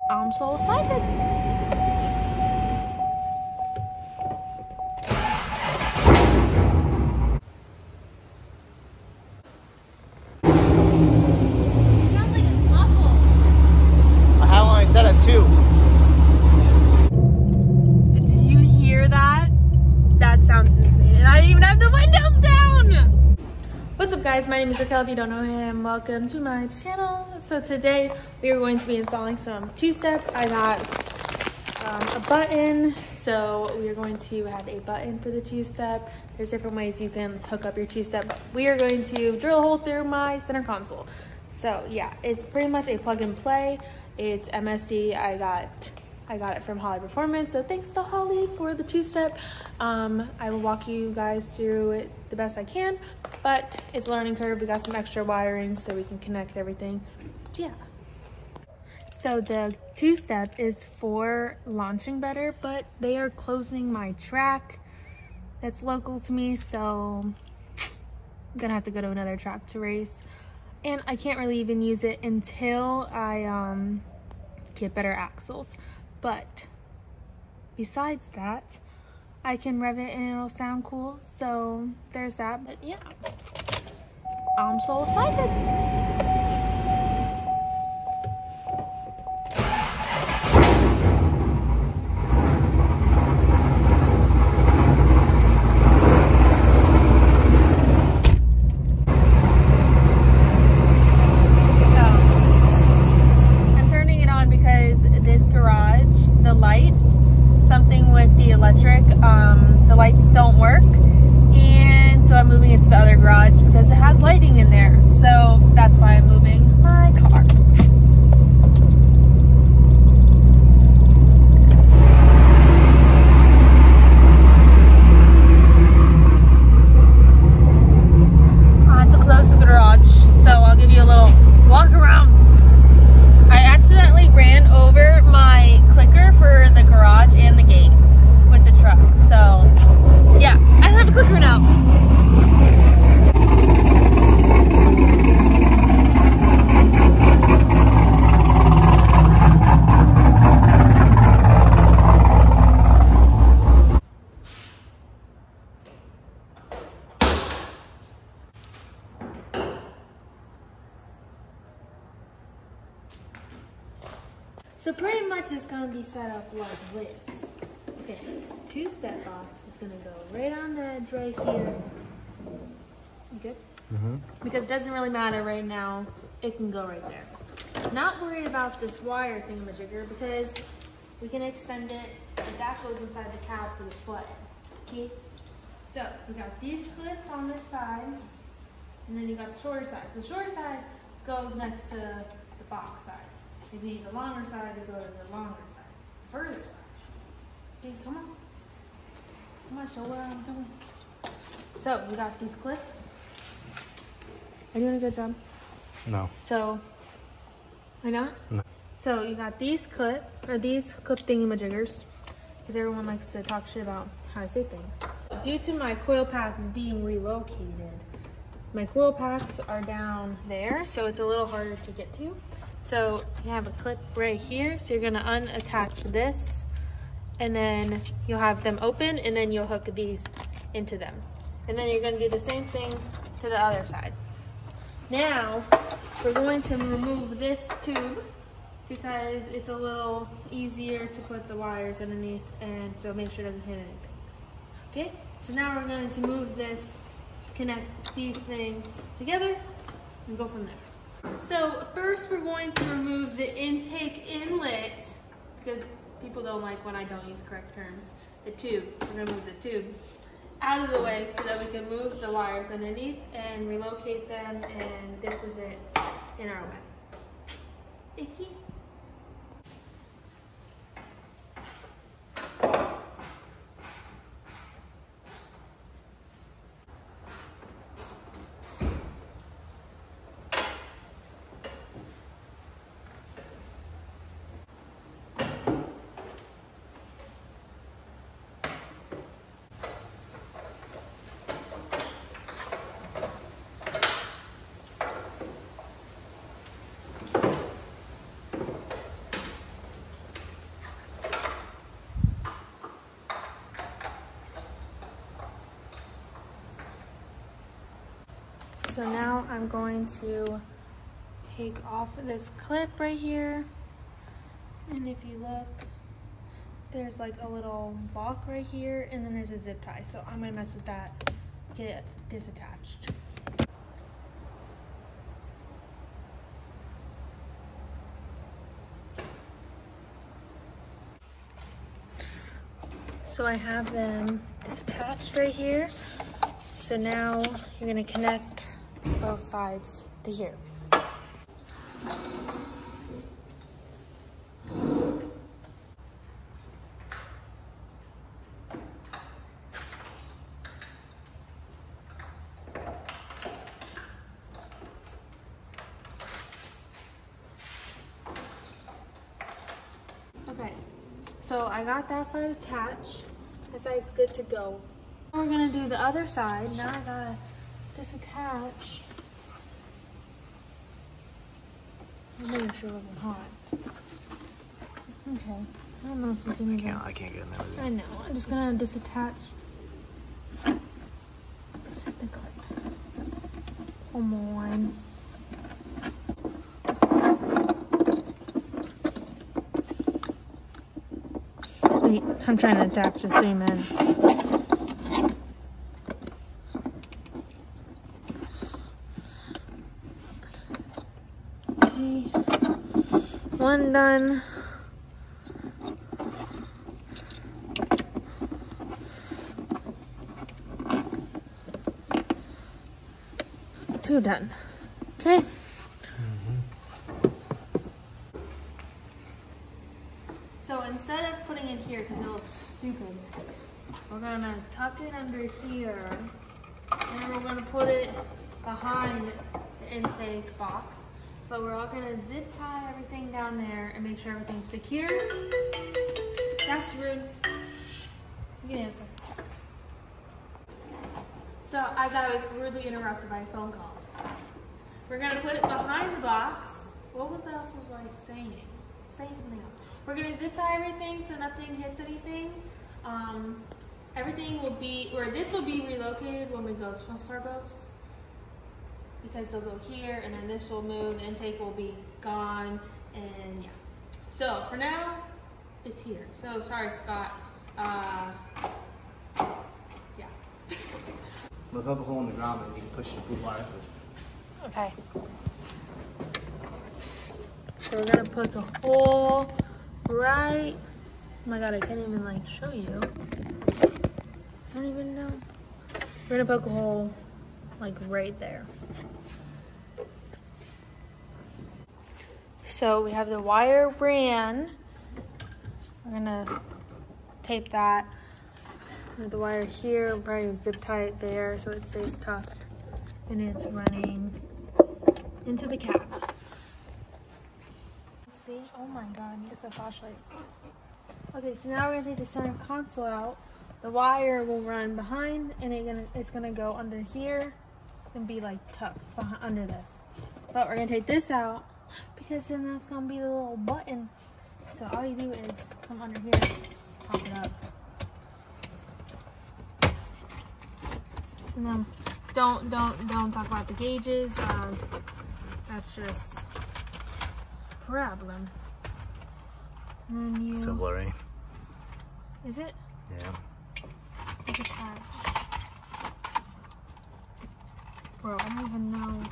I'm so excited. What's up guys, my name is Raquel. If you don't know him, welcome to my channel. So today we are going to be installing some two-step. I got a button, so we are going to have a button for the two-step. There's different ways you can hook up your two-step. We are going to drill a hole through my center console. So yeah, it's pretty much a plug and play. It's MSD. I got it from Holly Performance, so thanks to Holly for the two-step. I will walk you guys through it the best I can, but it's a learning curve. We got some extra wiring so we can connect everything. Yeah. So the two-step is for launching better, but they are closing my track that's local to me, so I'm gonna have to go to another track to race. And I can't really even use it until I get better axles. But besides that, I can rev it and it'll sound cool. So there's that. But yeah, I'm so excited. The lights don't work, and so I'm moving it to the other garage because it has lighting in there. So that's why I'm moving my car. I had to close the garage, so I'll give you a little walk around. I accidentally ran over my clicker for the garage and the gate with the truck, so yeah, I have a clicker now. So pretty much it's gonna be set up like this. Okay, two-step box is gonna go right on the edge right here. You good? Because it doesn't really matter right now. It can go right there. Not worried about this wire thingamajigger because we can extend it, but that goes inside the cab for the button. Okay? So we got these clips on this side, and then you got the shorter side. So the shorter side goes next to the box side. Is you need the longer side to go to the longer side, further side. Okay, come on. Come on, show what I'm doing. So, you got these clips. Are you doing a good job? No. So, are you not? No. So, you got these clip thingamajiggers, because everyone likes to talk shit about how I say things. Due to my coil packs being relocated, my coil packs are down there, so it's a little harder to get to. So you have a clip right here. So you're gonna unattach this, and then you'll have them open, and then you'll hook these into them. And then you're gonna do the same thing to the other side. Now, we're going to remove this tube because it's a little easier to put the wires underneath, and so make sure it doesn't hit anything. Okay, so now we're going to move this, connect these things together, and go from there. So first we're going to remove the intake inlet, because people don't like when I don't use correct terms. The tube, we're gonna move the tube out of the way so that we can move the wires underneath and relocate them, and this is it in our way. Icky. So now I'm going to take off this clip right here. And if you look, there's like a little lock right here, and then there's a zip tie. So I'm gonna mess with that, get it disattached. So I have them disattached right here. So now you're gonna connect both sides to here. Okay, so I got that side attached. That side's good to go. Now we're gonna do the other side. Now I gotta disattach. I'm making sure it wasn't hot. Okay, I don't know if we can even. I can't get in there. I know. I'm just gonna disattach the clip. One more line. Wait, I'm trying to attach the same ends. Okay, one done. Two done. Okay. So instead of putting it here, because it looks stupid, we're gonna tuck it under here, and then we're gonna put it behind the intake box. But we're all gonna zip tie everything down there and make sure everything's secure. That's rude. You can answer. So as I was rudely interrupted by phone calls, we're gonna put it behind the box. What else was I saying? I'm saying something else. We're gonna zip tie everything so nothing hits anything. Everything will be, or this will be relocated when we go to our boats, because they'll go here and then this will move, the intake will be gone, and yeah. So for now, it's here. So sorry, Scott. Yeah. Look up a hole in the ground and you can push the blue wire through. Okay. So we're gonna put the hole right. Oh my god, I can't even like show you. I don't even know. We're gonna poke a hole like right there. So we have the wire ran. We're gonna tape that. With the wire here, we'll probably zip tie it there so it stays tucked and it's running into the cab. See? Oh my god, it's a flashlight. Okay, so now we're gonna take the center console out. The wire will run behind and it's gonna go under here and be like tucked behind, under this. But we're gonna take this out because then that's gonna be the little button. So all you do is come under here, pop it up. And then don't talk about the gauges. That's just a problem. And then you. So blurry. Is it? Yeah. It's attached. Bro, I don't even know.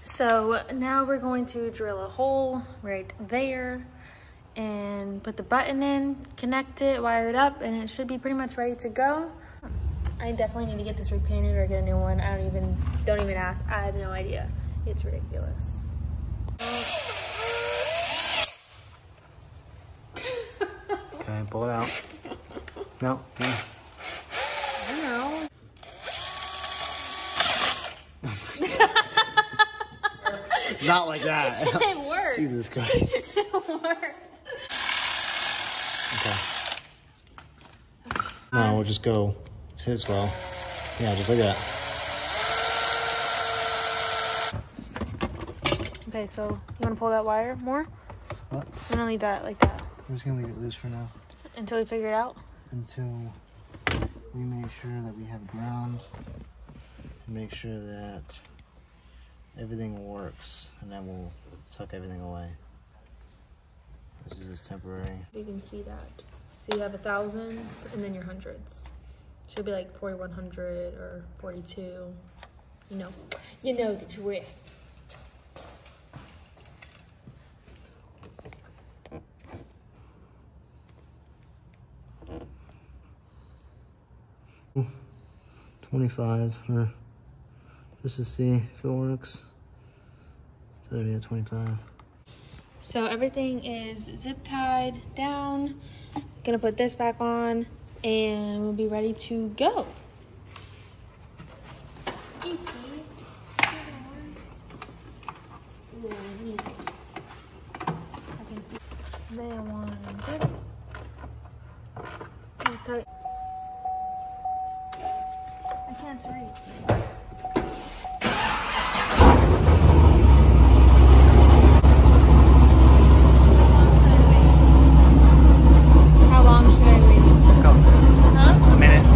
So now we're going to drill a hole right there and put the button in, connect it, wire it up, and it should be pretty much ready to go. I definitely need to get this repainted or get a new one. Don't even ask. I have no idea. It's ridiculous. Okay, pull it out. No. No. I know. Not like that. It worked. Jesus Christ. It worked. Okay. Now we'll just go hit it slow. Yeah, just like that. Okay, so you want to pull that wire more? What? I'm gonna leave that like that. I'm just gonna leave it loose for now. Until we figure it out? Until we make sure that we have ground, make sure that everything works, and then we'll tuck everything away. This is just temporary. You can see that. So you have 1000s and then your hundreds. Should be like 4100 or 42. You know the drift. $25, just to see if it works. So yeah, 25. So everything is zip tied down. Gonna put this back on and we'll be ready to go. I can't reach. How long should I wait? Go. Huh? A minute.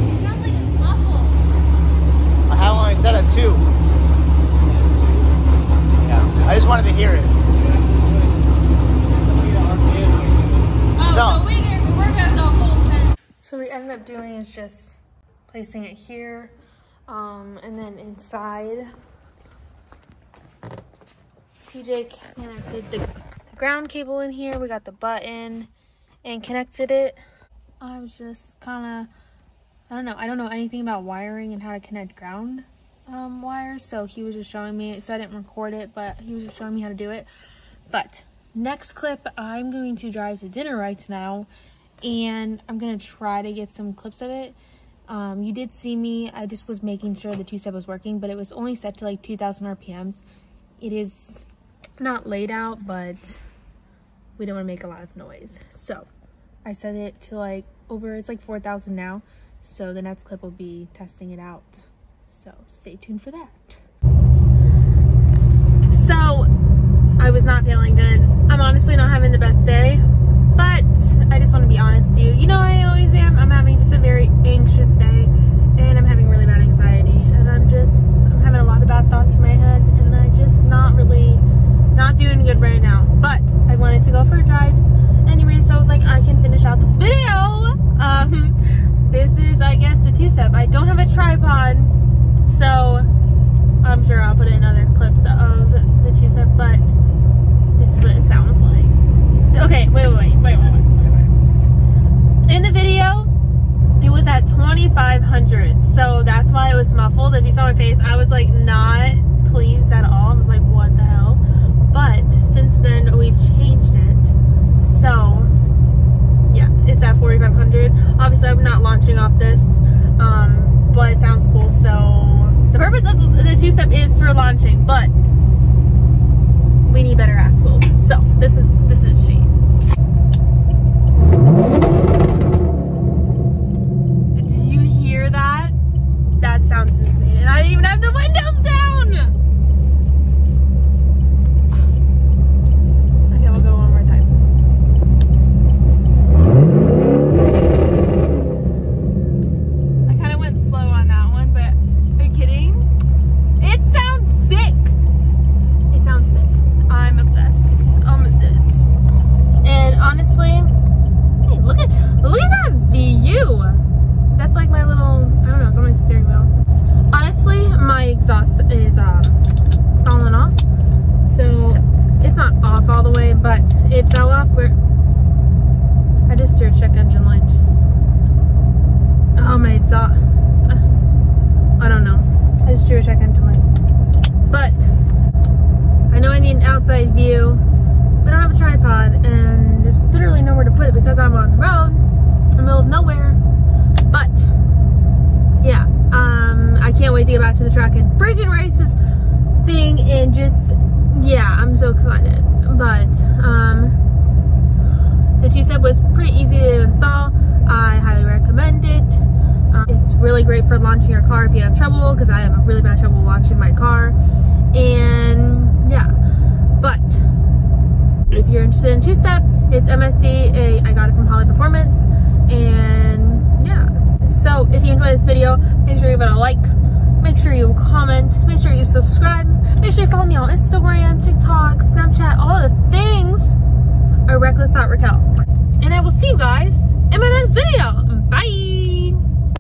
It sounds like it's muffled. How long is that at 2? Yeah. I just wanted to hear it. Oh, so we're gonna go full 10. So we ended up doing is just placing it here, and then inside. TJ connected the ground cable in here. We got the button and connected it. I was just kind of, I don't know anything about wiring and how to connect ground wires. So he was just showing me, so I didn't record it, but he was just showing me how to do it. But next clip, I'm going to drive to dinner right now, and I'm going to try to get some clips of it. You did see me, I just was making sure the two-step was working, but it was only set to like 2,000 RPMs. It is not laid out, but we don't want to make a lot of noise. So I set it to like it's like 4,000 now. So the next clip will be testing it out. So stay tuned for that. So I was not feeling good. I'm honestly not having the best day, but I just want to be honest with you. You know I always am. I'm having just a very anxious day, and I'm having really bad anxiety, and I'm having a lot of bad thoughts in my head, and I'm just not doing good right now. But I wanted to go for a drive anyway, so I was like, I can finish out this video. This is, I guess, the two-step. I don't have a tripod, so I'm sure I'll put in other clips of the two-step, but this is what it sounds like. Okay, wait. In the video, it was at 2,500, so that's why it was muffled. If you saw my face, I was like not pleased at all. I was like, what the hell? But since then, we've changed it. So yeah, it's at 4,500. Obviously, I'm not launching off this, but it sounds cool. So the purpose of the two-step is for launching, but we need better axles. So this is she. Do you hear that? That sounds insane. And I didn't even have the windows down. Okay, we'll go one more time. I kind of went slow on that one, but are you kidding? It sounds sick. It sounds sick. I'm obsessed. And honestly, hey, look at that view. That's like my little, I don't know, it's on my steering wheel. Honestly, my exhaust is falling off. So it's not off all the way, but it fell off where I just threw a check engine light. Oh, my exhaust. I don't know. I just threw a check engine light. But I know I need an outside view, but I don't have a tripod, and there's literally nowhere to put it because I'm on the road in the middle of nowhere. But yeah, I can't wait to get back to the track and freaking race this thing, and just, yeah, I'm so excited. But the two-step was pretty easy to install. I highly recommend it. It's really great for launching your car if you have trouble, because I have really bad trouble launching my car. And yeah, you're interested in two-step, it's MSD. I got it from Holly Performance. And yeah, so if you enjoyed this video, make sure you give it a like, make sure you comment, make sure you subscribe, make sure you follow me on Instagram, TikTok, Snapchat, all the things are Reckless.Raquel. And I will see you guys in my next video. Bye.